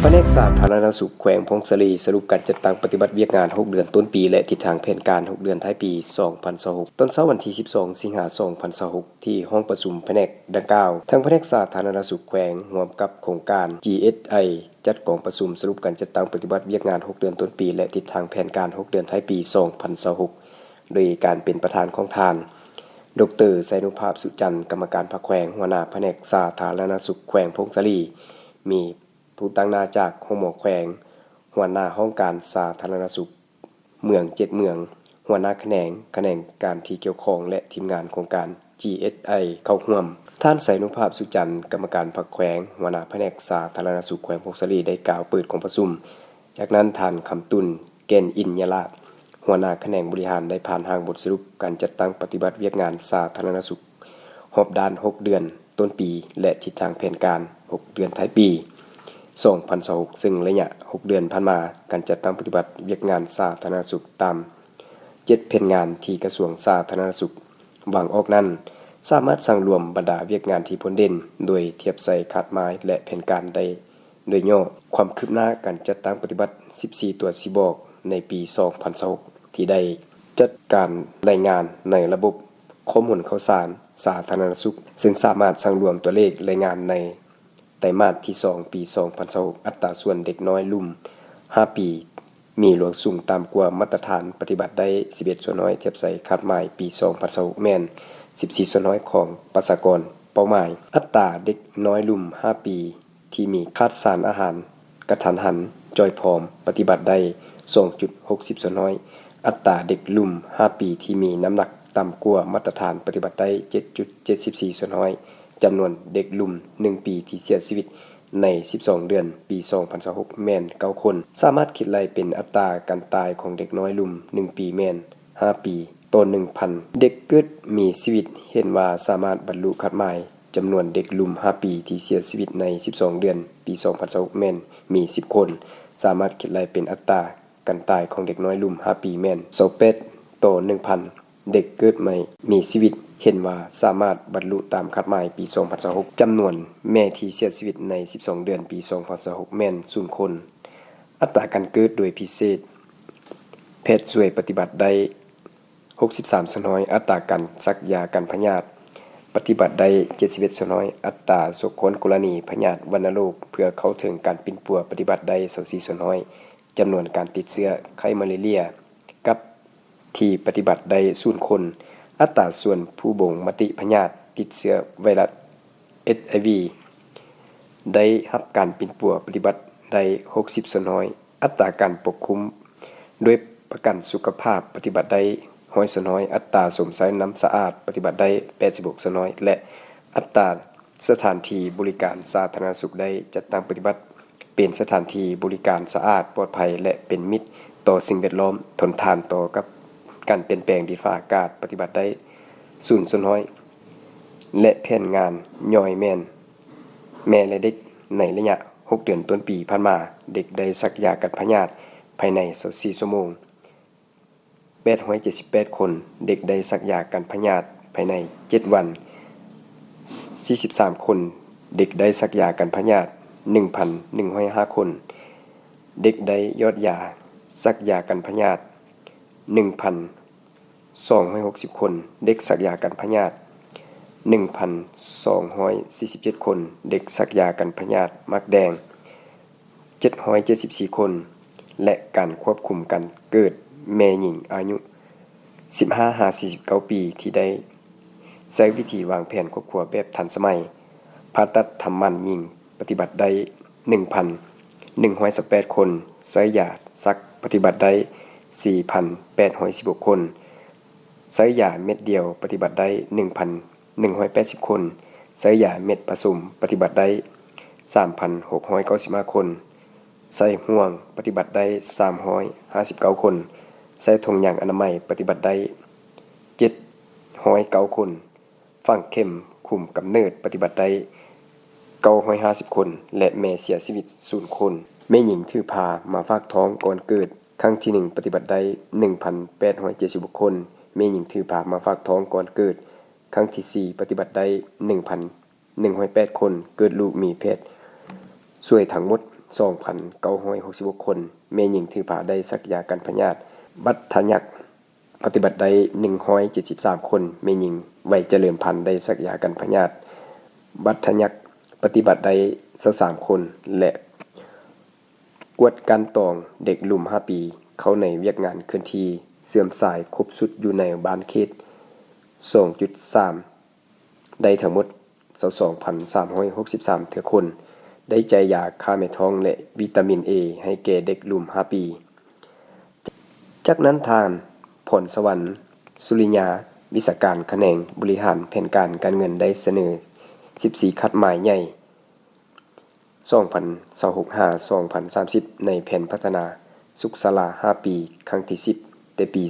แผนกสาธารณสุขแขวงพงศลีสรุปการจัดตั้งปฏิบัติเวียกงาน6เดือนต้นปีและทิศทางแผนการ6เดือนท้ายปี2026ต้นเช้าวันที่12สิงหาคม2026ที่ห้องประชุมแผนกดังกล่าวทางแผนกสาธารณสุขแขวงร่วมกับโครงการ GSI จัดกองประชุมสรุปการจัดตั้งปฏิบัติเวียกงาน6เดือนต้นปีและทิศทางแผนการ6เดือนท้ายปี2026โดยการเป็นประธานของทานดร.ไสนุภาพสุจันทร์กรรมการพรรคแขวงหัวหน้าแผนกสาธารณสุขแขวงพงศลีมีผู้ตั้งหน้าจากห้องหมอแขวงหัวหน้าห้องการสาธารณสุขเมือง7เมืองหัวหน้าแขนงการที่เกี่ยวข้องและทีมงานโครงการ GSI เข้าร่วมท่านไสนุภาพสุจันทร์กรรมการพรรคแขวงหัวหน้าแผนกสาธารณสุขแขวงพงศลีได้กล่าวเปิดของประชุมจากนั้นท่านคำตุลเกณฑ์อินยลาภหัวหน้าแขนงบริหารได้ผ่านทางบทสรุปการจัดตั้งปฏิบัติเวียกงานสาธารณสุขรอบด้าน6เดือนต้นปีและทิศทางแผนการ6เดือนท้ายปี2026ซึ่งระยะ6เดือนผ่านมาการจัดตั้งปฏิบัติเวียกงานสาธารณสุขตาม7แผนงานที่กระทรวงสาธารณสุขวางออกนั้นสามารถสั่งรวมบรรดาเวียกงานที่พ้นเด่นโดยเทียบใส่ขาดหมายและแผนการได้โดยย่อความคืบหน้าการจัดตั้งปฏิบัติ14ตัวสิบอกในปี2026ที่ได้จัดการรายงานในระบบข้อมูลข่าวสารสาธารณสุขซึ่งสามารถสั่งรวมตัวเลขรายงานในไตรมาสที่2ปี2026อัตราส่วนเด็กน้อยลุ่ม5ปีมีหลวงสูงตามกว่ามาตรฐานปฏิบัติได้11ส่วนน้อยเทียบใส่คาดหมายปี2026แม่น14ส่วนน้อยของประชากรเป้าหมายอัตราเด็กน้อยลุ่ม5ปีที่มีขาดสารอาหารกระทันหันจอยผอมปฏิบัติได้ 2.60 ส่วนน้อยอัตราเด็กลุ่ม5ปีที่มีน้ำหนักต่ำกว่ามาตรฐานปฏิบัติได้ 7.74 ส่วนน้อยจำนวนเด็กลุ่ม1ปีที่เสียชีวิตใน12เดือนปี2026แม่น9คนสามารถคิดไล่เป็นอัตราการตายของเด็กน้อยลุ่ม1ปีแม่น5ปีต่อ 1,000 เด็กเกิดมีชีวิตเห็นว่าสามารถบรรลุคาดหมายจำนวนเด็กลุ่ม5ปีที่เสียชีวิตใน12เดือนปี2026แม่นมี10คนสามารถคิดไล่เป็นอัตราการตายของเด็กน้อยลุ่ม5ปีแม่น28ต่อ 1,000 เด็กเกิดใหม่มีชีวิตเห็นว่าสามารถบรรลุตามคาดหมายปี2026จำนวนแม่ที่เสียชีวิตใน12เดือนปี2026แม่น0คนอัตราการเกิดโดยพิเศษแพทย์ช่วยปฏิบัติได้63ส่วนน้อยอัตราการซักยากันพยาธิปฏิบัติได้71ส่วนน้อยอัตราโศกคนกรณีพยาธิวัณโรคเพื่อเข้าถึงการปิ้นปัวปฏิบัติได้24ส่วนน้อยจำนวนการติดเชื้อไข้มาเลเรียกับที่ปฏิบัติได้0คนอัตราส่วนผู้บ่งมติพยาธิติดเชื้อไวรัส HIV ได้รับการปิ้นปัวปฏิบัติได้60ส่วนน้อยอัตราการปกคุมด้วยประกันสุขภาพปฏิบัติได้100ส่วนน้อยอัตราสมใช้น้ำสะอาดปฏิบัติได้86ส่วนน้อยและอัตราสถานที่บริการสาธารณสุขได้จัดตั้งปฏิบัติเป็นสถานที่บริการสะอาดปลอดภัยและเป็นมิตรต่อสิ่งแวดล้อมทนทานต่อกับการเปลี่ยนแปลงดินฟ้าอากาศปฏิบัติได้0ส่วนน้อยและแผนงานย่อยแม่และเด็กในระยะ6เดือนต้นปีผ่านมาเด็กได้ซักยากันพยาธิภายใน24ชั่วโมง878คนเด็กได้ซักยากันพยาธิภายใน7วัน43คนเด็กได้ซักยากันพยาธิ 1,105 คนเด็กได้ยอดยาซักยากันพยาธิ 1,260 คนเด็กซักยากันพยาธิ 1,247 คนเด็กซักยากันพยาธิมักแดง774คนและการควบคุมการเกิดแม่หญิงอายุ 15-49 ปีที่ได้ใช้วิธีวางแผนครอบครัวแบบทันสมัยผ่าตัดทำหมันหญิงปฏิบัติได้ 1,128 คนใช้ยาซักปฏิบัติได้ 4,816 คนใช้ยาเม็ดเดียวปฏิบัติได้ 1,180 คนใช้ยาเม็ดผสมปฏิบัติได้ 3,695 คนใส่ห่วงปฏิบัติได้359คนใส่ถุงยางอนามัยปฏิบัติได้709คนฝังเข็มคุมกำเนิดปฏิบัติได้950คนและแม่เสียชีวิต0คนแม่หญิงถือพามาฝากท้องก่อนเกิดครั้งที่1ปฏิบัติได้ 1,876 คนแม่หญิงถือพามาฝากท้องก่อนเกิดครั้งที่4ปฏิบัติได้ 1,108 คนเกิดลูกมีเพศช่วยทั้งหมด 2,966 คนแม่หญิงถือผ้าได้สักยากันพยาธิบัตรทะยักปฏิบัติได้173 คนแม่หญิงวัยเจริญพันธุ์ได้สักยากันพยาธิบัตรทะยักปฏิบัติได้23 คนและกวดการตองเด็กหลุ่ม5 ปีเข้าในเวียกงานเคลื่อนที่เสื่อมสายครบสุดอยู่ในบ้านเขต 2.3 ได้ทั้งหมด 22,363 เทื่อคนได้ใจยาฆ่าแม่ท้องและวิตามิน A ให้แก่เด็กหลุ่ม5 ปีจากนั้นทางพรสวรรค์สุริยาวิศการแขนงบริหารแผนการเงินได้เสนอ14คัดหมายใหญ่2026-2030 ในแผนพัฒนาสุขศาลา5 ปีครั้งที่10ในปี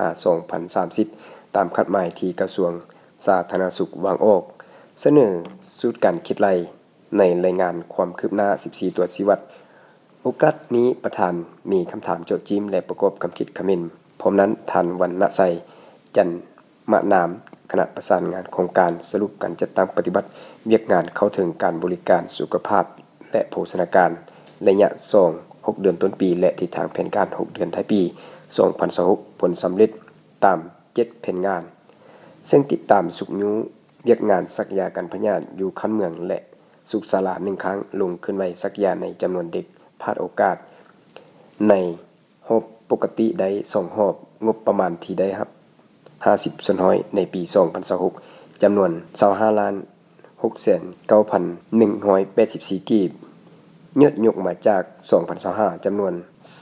2026-2030 ตามคัดหมายที่กระทรวงสาธารณสุขวางออกเสนอสูตรการคิดไล่ในรายงานความคืบหน้า14ตัวชี้วัดโอกาสนี้ประธานมีคำถามโจทย์จิ้มและประกอบคำคิดคอมเมนต์พร้อมนั้นท่านวรรณไสยจันมะนามคณะประสานงานโครงการสรุปการจัดตั้งปฏิบัติเวียกงานเข้าถึงการบริการสุขภาพและโภชนาการระยะ6 เดือนต้นปีและทิศทางแผนการ 6 เดือนท้ายปี 2026 ผลสำเร็จตาม 7 แผนงานซึ่งติดตามสุขยูเวียกงานสักยากันพยาธิอยู่คันเมืองและสุขศาลา1 ครั้งลงขึ้นไว้สักยาในจำนวนเด็กพลาดโอกาสในรอบปกติได้2รอบงบประมาณที่ได้รับ50ส่วนน้อยในปี 2026 จำนวน 25,609,184 กีบยอดยกมาจาก 2025 จำนวน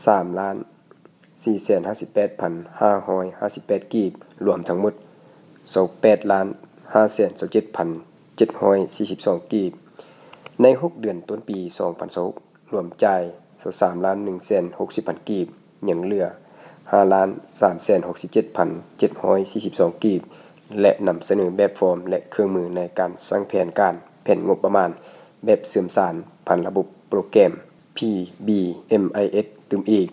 3,458,558 กีบรวมทั้งหมด 28,527,742 กีบใน 6 เดือนต้นปี 2026 รวมจ่าย 23,160,000 กีบยังเหลือ 5,367,742 กีบและนำเสนอแบบฟอร์มและเครื่องมือในการสร้างแผนงบประมาณแบบเสื่อมสารผ่านระบบโปรแกรม PBMIS ตึมอีก